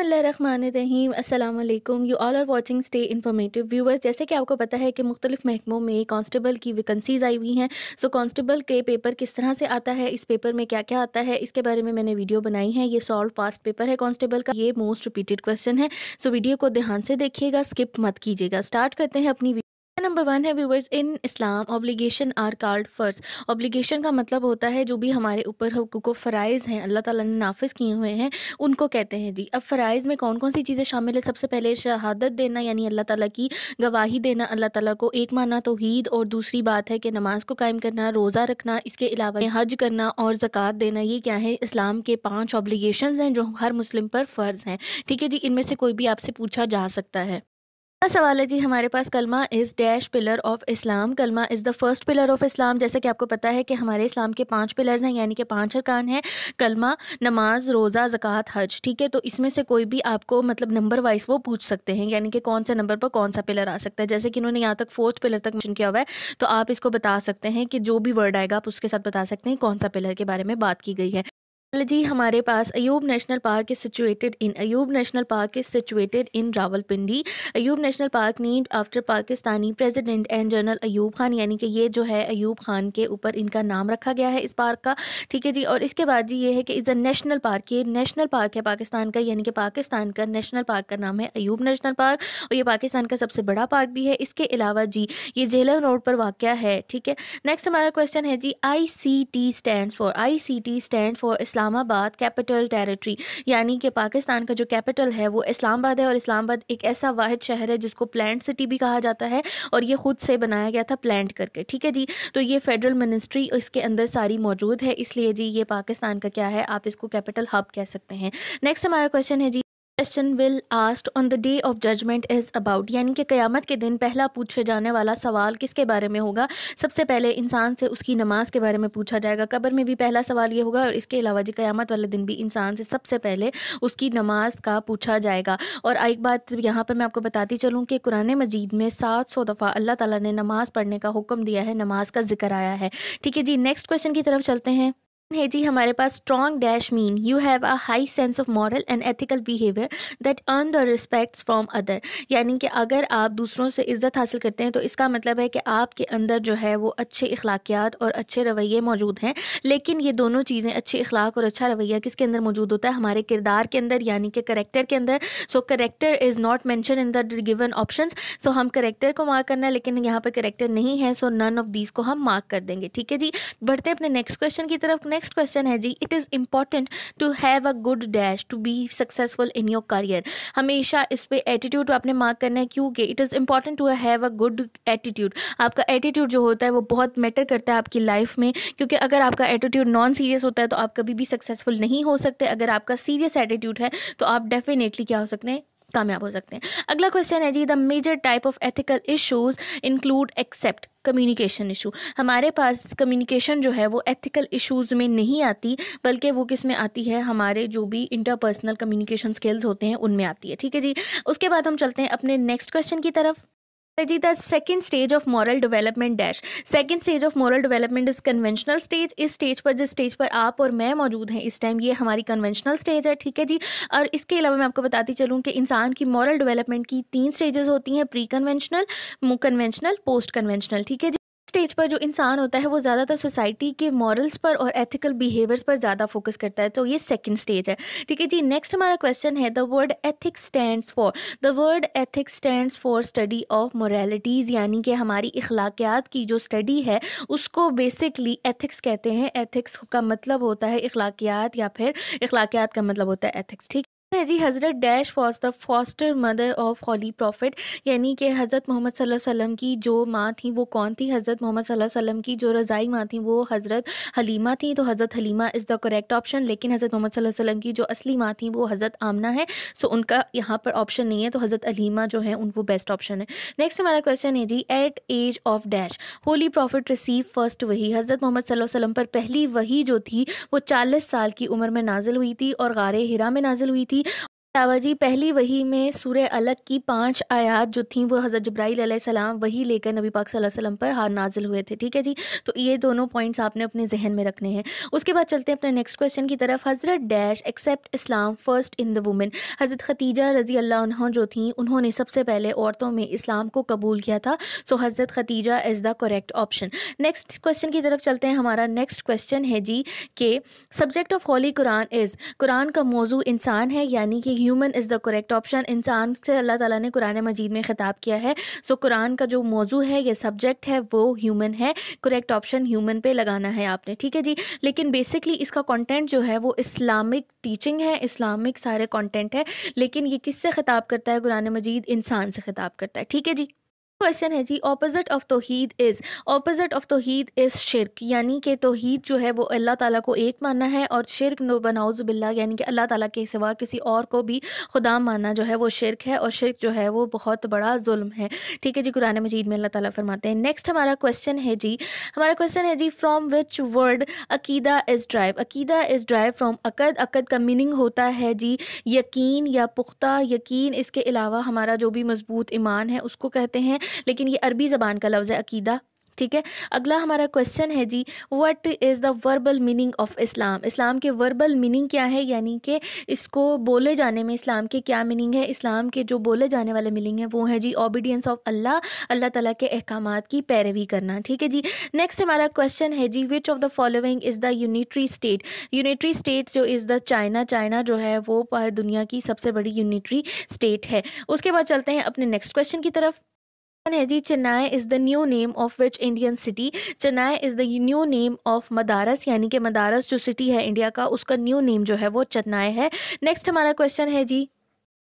बिस्मिल्लाहिर्रहमानिर्रहीम अस्सलाम वालेकुम। You all are watching stay informative viewers. जैसे कि आपको पता है कि मुख्तलिफ महकमों में कांस्टेबल की वैकेंसीज आई हुई हैं। सो कांस्टेबल के पेपर किस तरह से आता है, इस पेपर में क्या क्या आता है, इसके बारे में मैंने वीडियो बनाई है। ये सॉल्व पास्ट पेपर है कांस्टेबल का, ये मोस्ट रिपीटेड क्वेश्चन है। सो वीडियो को ध्यान से देखिएगा, स्किप मत कीजिएगा। स्टार्ट करते हैं अपनी नंबर 1 है viewers, in Islam obligation are called फर्ज। ऑब्लिगेशन का मतलब होता है जो भी हमारे ऊपर हुकूक फ़राइज़ हैं, अल्लाह ताला ने नाफिज किए हुए हैं, उनको कहते हैं जी। अब फ़राइज़ में कौन कौन सी चीज़ें शामिल है? सबसे पहले शहादत देना, यानी अल्लाह ताला की गवाही देना, अल्लाह ताला को एक मानना तौहीद, और दूसरी बात है कि नमाज को कायम करना, रोज़ा रखना, इसके अलावा हज करना और ज़कात देना। ये क्या है? इस्लाम के 5 ऑब्लिगेशंस हैं जो हर मुस्लिम पर फ़र्ज़ हैं। ठीक है जी, इनमें से कोई भी आपसे पूछा जा सकता है। पहला सवाल है जी हमारे पास, कलमा is dash pillar of Islam. कलमा is the first pillar of Islam. जैसे कि आपको पता है कि हमारे इस्लाम के 5 पिलर्स हैं, यानी कि 5 अरकान हैं: कलमा, नमाज, रोज़ा, ज़कात, हज। ठीक है, तो इसमें से कोई भी आपको मतलब नंबर वाइज वो पूछ सकते हैं, यानी कि कौन से नंबर पर कौन सा पिलर आ सकता है। जैसे कि इन्होंने यहाँ तक 4th पिलर तक मेंशन किया हुआ है, तो आप इसको बता सकते हैं कि जो भी वर्ड आएगा आप उसके साथ बता सकते हैं कौन सा पिलर के बारे में बात की गई है। जी हमारे पास Ayub national park is situated in Rawalpindi. Ayub national park named after Pakistani president and general Ayub Khan, यानी कि ये जो है अयूब खान के ऊपर इनका नाम रखा गया है इस पार्क का। ठीक है जी, और इसके बाद जी ये है कि इज़ अ नेशनल पार्क, ये नेशनल पार्क है पाकिस्तान का, यानी कि पाकिस्तान का नेशनल पार्क का नाम है अयूब नेशनल पार्क, और ये पाकिस्तान का सबसे बड़ा पार्क भी है। इसके अलावा जी ये झेलम रोड पर वाक़या है। ठीक है, नेक्स्ट हमारा क्वेश्चन है जी, ICT stand for Islamabad capital territory, यानी कि पाकिस्तान का जो कैपिटल है वो इस्लामाबाद है, और इस्लामाबाद एक ऐसा वाहिद शहर है जिसको प्लांट सिटी भी कहा जाता है, और ये खुद से बनाया गया था प्लांट करके। ठीक है जी, तो ये फेडरल मिनिस्ट्री इसके अंदर सारी मौजूद है, इसलिए जी ये पाकिस्तान का क्या है, आप इसको कैपिटल हब कह सकते हैं। नेक्स्ट हमारा क्वेश्चन है जी, question will asked on the day of judgement is about, यानी कि क़यामत के दिन पहला पूछे जाने वाला सवाल किसके बारे में होगा? सबसे पहले इंसान से उसकी नमाज के बारे में पूछा जाएगा। कब्र में भी पहला सवाल ये होगा, और इसके अलावा जी क़यामत वाले दिन भी इंसान से सबसे पहले उसकी नमाज का पूछा जाएगा। और एक बात यहाँ पर मैं आपको बताती चलूँ कि कुरान मजीद में 700 दफ़ा अल्लाह ताला ने नमाज पढ़ने का हुक्म दिया है, नमाज का जिक्र आया है। ठीक है जी, नेक्स्ट क्वेश्चन की तरफ चलते हैं। है जी हमारे पास, strong dash mean you have a high sense of moral and ethical behaviour that earn the respects from other, यानी कि अगर आप दूसरों से इज्जत हासिल करते हैं तो इसका मतलब है कि आपके अंदर जो है वो अच्छे अखलाकियात और अच्छे रवैये मौजूद हैं। लेकिन ये दोनों चीज़ें, अच्छे अखलाक और अच्छा रवैया, किसके अंदर मौजूद होता है? हमारे किरदार के अंदर, यानी कि करेक्टर के अंदर। So character is not mention in the given options. So हम करेक्टर को मार्क करना है, लेकिन यहाँ पर करेक्टर नहीं है, सो नन ऑफ दीज को हम मार्क कर देंगे। ठीक है जी, बढ़ते हैं अपने नेक्स्ट क्वेश्चन की तरफ। नेक्स्ट क्वेश्चन है जी, it is important to have a good dash to be successful in your career. हमेशा इस पे एटीट्यूड आपने मार्क करना है, क्योंकि it is important to have a good attitude. आपका एटीट्यूड जो होता है वो बहुत मैटर करता है आपकी लाइफ में, क्योंकि अगर आपका एटीट्यूड नॉन सीरियस होता है तो आप कभी भी सक्सेसफुल नहीं हो सकते। अगर आपका सीरियस एटीट्यूड है तो आप डेफिनेटली क्या हो सकते हैं? कामयाब हो सकते हैं। अगला क्वेश्चन है जी, the major type of ethical issues include except communication issue. हमारे पास कम्युनिकेशन जो है वो एथिकल इश्यूज में नहीं आती, बल्कि वो किस में आती है? हमारे जो भी इंटरपर्सनल कम्युनिकेशन स्किल्स होते हैं उनमें आती है। ठीक है जी, उसके बाद हम चलते हैं अपने नेक्स्ट क्वेश्चन की तरफ। जी, the second stage of moral development dash. Second stage of moral development is conventional stage. इस स्टेज पर, जिस स्टेज पर आप और मैं मौजूद हैं इस टाइम, ये हमारी कन्वेंशनल स्टेज है। ठीक है जी, और इसके अलावा मैं आपको बताती चलूँ कि इंसान की मॉरल डेवलपमेंट की 3 स्टेजेस होती हैं: pre conventional, conventional, post conventional. ठीक है जी, स्टेज पर जो इंसान होता है वो ज़्यादातर सोसाइटी के मॉरल्स पर और एथिकल बिहेवियर्स पर ज़्यादा फोकस करता है, तो ये सेकंड स्टेज है। ठीक है जी, नेक्स्ट हमारा क्वेश्चन है, the word ethics stands for study of moralities, यानी कि हमारी इखलाकियात की जो स्टडी है उसको बेसिकली एथिक्स कहते हैं। एथिक्स का मतलब होता है इखलाकियात, या फिर इखलाकियात का मतलब होता है एथिक्स। ठीक है जी, हज़रत dash was the foster mother of holy prophet, यानी कि हज़रत मोहम्मद सल्लल्लाहु अलैहि वसल्लम की जो माँ थी वो कौन थी? हज़रत मोहम्मद सल्लल्लाहु अलैहि वसल्लम की जो रज़ाई माँ थी वो हज़रत हलीमा थी, तो हज़रत Halima is the correct option. लेकिन हज़रत मोहम्मद सल्लल्लाहु अलैहि वसल्लम की जो असली माँ थी वो हज़रत आमना है, सो उनका यहाँ पर ऑप्शन नहीं है, तो हज़रत हलीमा जो है उनको बेस्ट ऑप्शन है। नेक्स्ट हमारा क्वेश्चन है जी, at age of dash holy prophet receive first वही। हज़रत मोहम्मद सल्लल्लाहु अलैहि वसल्लम पर पहली वही जो थी वो 40 साल की उम्र में नाजिल हुई थी, और गारे हिरा में नाजिल हुई थी। अलावा जी पहली वही में सूरह अलग की 5 आयात जो थी वो हज़रत जिब्राईल अलैहिस्सलाम वही लेकर नबी पाक सल्लल्लाहु अलैहि वसल्लम पर नाज़िल हुए थे। ठीक है जी, तो ये दोनों पॉइंट्स आपने अपने जहन में रखने हैं। उसके बाद चलते हैं अपने नेक्स्ट क्वेश्चन की तरफ। हज़रत dash accept Islam first in the women, हज़रत खतीजा रज़ी अल्लाह अन्हा जो थी उन्होंने सबसे पहले औरतों में इस्लाम को कबूल किया था। सो हज़रत Khatija is the correct option. Next question की तरफ चलते हैं। हमारा नेक्स्ट क्वेश्चन है जी कि subject of Holi Quran is, Quran का मौजू इंसान है, यानी कि human is the correct option. इंसान से अल्लाह ताला ने कुरान मजीद में ख़िताब किया है। सो कुरान का जो मौजू है या सब्जेक्ट है वो ह्यूमन है। करेक्ट ऑप्शन ह्यूमन पे लगाना है आपने। ठीक है जी, लेकिन बेसिकली इसका कंटेंट जो है वो इस्लामिक टीचिंग है, इस्लामिक सारे कंटेंट है, लेकिन ये किससे ख़िताब करता है कुरान मजीद? इंसान से ख़िताब करता है। ठीक है जी, क्वेश्चन है जी ऑपोजिट ऑफ तौहीद इज़, ऑपोजिट ऑफ तौहीद इज़ शिर्क, यानी कि तौहीद जो है वो अल्लाह ताला को एक मानना है और शिर्क नो बनाउज़ बिल्लाह यानी कि अल्लाह ताला के सिवा किसी और को भी खुदा मानना जो है वो शिर्क है, और शिर्क जो है वो बहुत बड़ा जुल्म है। ठीक है जी, कुरान मजीद में अल्लाह ताला फरमाते हैं। नेक्स्ट हमारा क्वेश्चन है जी, हमारा क्वेश्चन है जी फ्रॉम विच वर्ड अकीदा इज़ ड्राइव, अकीदा इज़ ड्राइव फ्रॉम अकद, अकद का मीनिंग होता है जी यकीन या पुख्ता यकीन। इसके अलावा हमारा जो भी मजबूत ईमान है उसको कहते हैं, लेकिन ये अरबी ज़बान का लफ्ज़ है अकीदा। ठीक है, अगला हमारा क्वेश्चन है जी what is the verbal meaning of Islam, Islam के वर्बल मीनिंग क्या है, यानी कि इसको बोले जाने में इस्लाम के क्या मीनिंग है। इस्लाम के जो बोले जाने वाले मीनिंग है वो है जी ओबीडियंस ऑफ अल्लाह, अल्लाह ताला के अहकामात की पैरवी करना। ठीक है जी, नेक्स्ट हमारा क्वेश्चन है जी which of the following is the unitary state, unitary state जो इज़ द चाइना, चाइना जो है वो दुनिया की सबसे बड़ी यूनिटरी स्टेट है। उसके बाद चलते हैं अपने नेक्स्ट क्वेश्चन की तरफ है जी Chennai is the new name of which Indian city, Chennai is the new name of Madras, यानी कि मदारस जो सिटी है इंडिया का उसका न्यू नेम जो है वो चेन्नई है। नेक्स्ट हमारा क्वेश्चन है जी,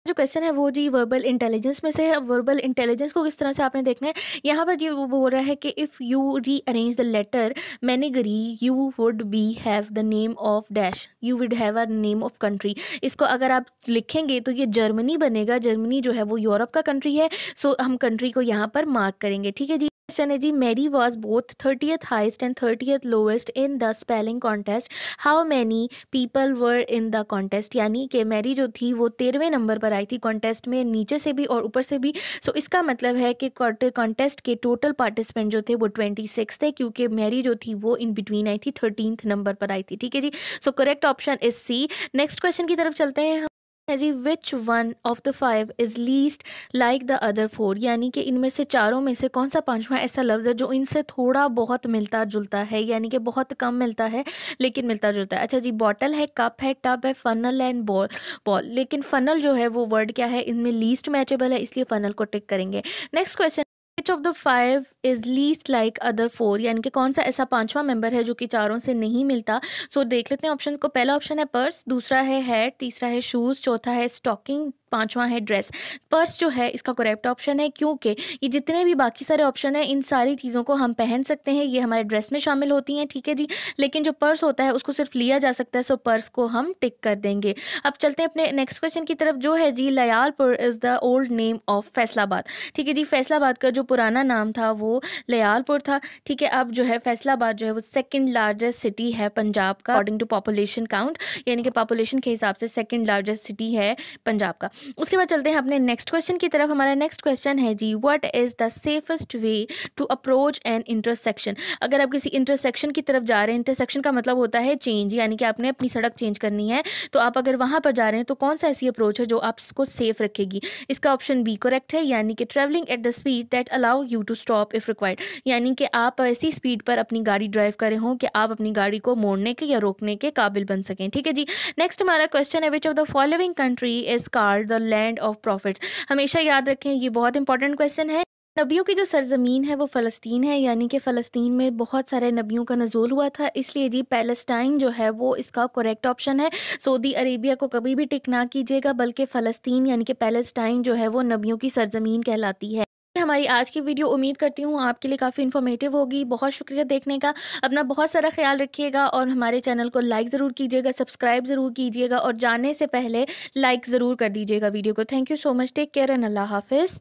जो क्वेश्चन है वो जी वर्बल इंटेलिजेंस में से है। वर्बल इंटेलिजेंस को किस तरह से आपने देखना है, यहाँ पर जी वो बोल रहा है कि if you rearrange the letter manegry you would be have the name of dash, you would have a name of country. इसको अगर आप लिखेंगे तो ये जर्मनी बनेगा, जर्मनी जो है वो यूरोप का कंट्री है। सो हम कंट्री को यहाँ पर मार्क करेंगे। ठीक है जी, क्वेश्चन है जी Mary was both 30th highest and 30th lowest in the spelling contest, how many people were in the contest, यानी कि मैरी जो थी वो 13वें नंबर पर आई थी कॉन्टेस्ट में, नीचे से भी और ऊपर से भी। सो इसका मतलब है कि कॉन्टेस्ट के टोटल पार्टिसिपेंट जो थे वो 26 थे, क्योंकि मैरी जो थी वो इन बिटवीन आई थी, 13th नंबर पर आई थी। ठीक है जी, so correct option is C. Next question की तरफ चलते हैं है जी which one of the 5 is least like the other 4, यानी कि इनमें से चारों में से कौन सा पांचवा ऐसा लफ्ज़ है जो इनसे थोड़ा बहुत मिलता जुलता है, यानी कि बहुत कम मिलता है लेकिन मिलता जुलता है। अच्छा जी, बॉटल है, कप है, टब है, फनल एंड बॉल, बॉल, लेकिन फनल जो है वो वर्ड क्या है, इनमें लीस्ट मैचेबल है, इसलिए फनल को टिक करेंगे। Next question which of the 5 is least like other 4, यानी कि कौन सा ऐसा पांचवा मेंबर है जो कि चारों से नहीं मिलता। सो देख लेते हैं ऑप्शन को। पहला ऑप्शन है पर्स, दूसरा है हैट, तीसरा है शूज़, चौथा है स्टॉकिंग, पांचवा है ड्रेस। पर्स जो है इसका करेक्ट ऑप्शन है, क्योंकि ये जितने भी बाकी सारे ऑप्शन हैं इन सारी चीज़ों को हम पहन सकते हैं, ये हमारे ड्रेस में शामिल होती हैं। ठीक है जी, लेकिन जो पर्स होता है उसको सिर्फ लिया जा सकता है, सो पर्स को हम टिक कर देंगे। अब चलते हैं अपने नेक्स्ट क्वेश्चन की तरफ, जो है जी Lyallpur is the old name of Faisalabad. ठीक है जी, फैसलाबाद का जो पुराना नाम था वो लयालपुर था। ठीक है, अब जो है फैसलाबाद जो है वो सेकंड लार्जेस्ट सिटी है पंजाब का अकॉर्डिंग टू पॉपुलेशन काउंट, यानी कि पॉपुलेशन के हिसाब से सेकंड लार्जेस्ट सिटी है पंजाब का। उसके बाद चलते हैं अपने नेक्स्ट क्वेश्चन की तरफ। हमारा नेक्स्ट क्वेश्चन है जी what is the safest way to approach an intersection, अगर आप किसी इंटरसेक्शन की तरफ जा रहे हैं, इंटरसेक्शन का मतलब होता है चेंज, यानी कि आपने अपनी सड़क चेंज करनी है, तो आप अगर वहाँ पर जा रहे हैं तो कौन सा ऐसी अप्रोच है जो आपको सेफ रखेगी। इसका ऑप्शन बी करेक्ट है, यानी कि travelling at the speed that allow you to stop if required, यानी कि आप ऐसी स्पीड पर अपनी गाड़ी ड्राइव करें हों कि आप अपनी गाड़ी को मोड़ने के या रोकने के काबिल बन सकें। ठीक है जी, नेक्स्ट हमारा क्वेश्चन है विच of the following country is called the land of profits, हमेशा याद रखें ये बहुत इंपॉर्टेंट क्वेश्चन है। नबियों की जो सरजमीन है वो फ़लस्तीन है, यानी कि फ़लस्तीन में बहुत सारे नबियों का नज़ूल हुआ था, इसलिए जी पैलेस्टाइन जो है वो इसका करेक्ट ऑप्शन है। सऊदी अरेबिया को कभी भी टिक ना कीजिएगा, बल्कि फ़लस्तीन यानी कि पैलेस्टाइन जो है वो नबियों की सरजमीन कहलाती है। हमारी आज की वीडियो उम्मीद करती हूँ आपके लिए काफ़ी इन्फॉर्मेटिव होगी। बहुत शुक्रिया देखने का, अपना बहुत सारा ख्याल रखिएगा और हमारे चैनल को लाइक ज़रूर कीजिएगा, सब्सक्राइब ज़रूर कीजिएगा और जाने से पहले लाइक ज़रूर कर दीजिएगा वीडियो को। Thank you so much, take care and अल्लाह हाफिज़।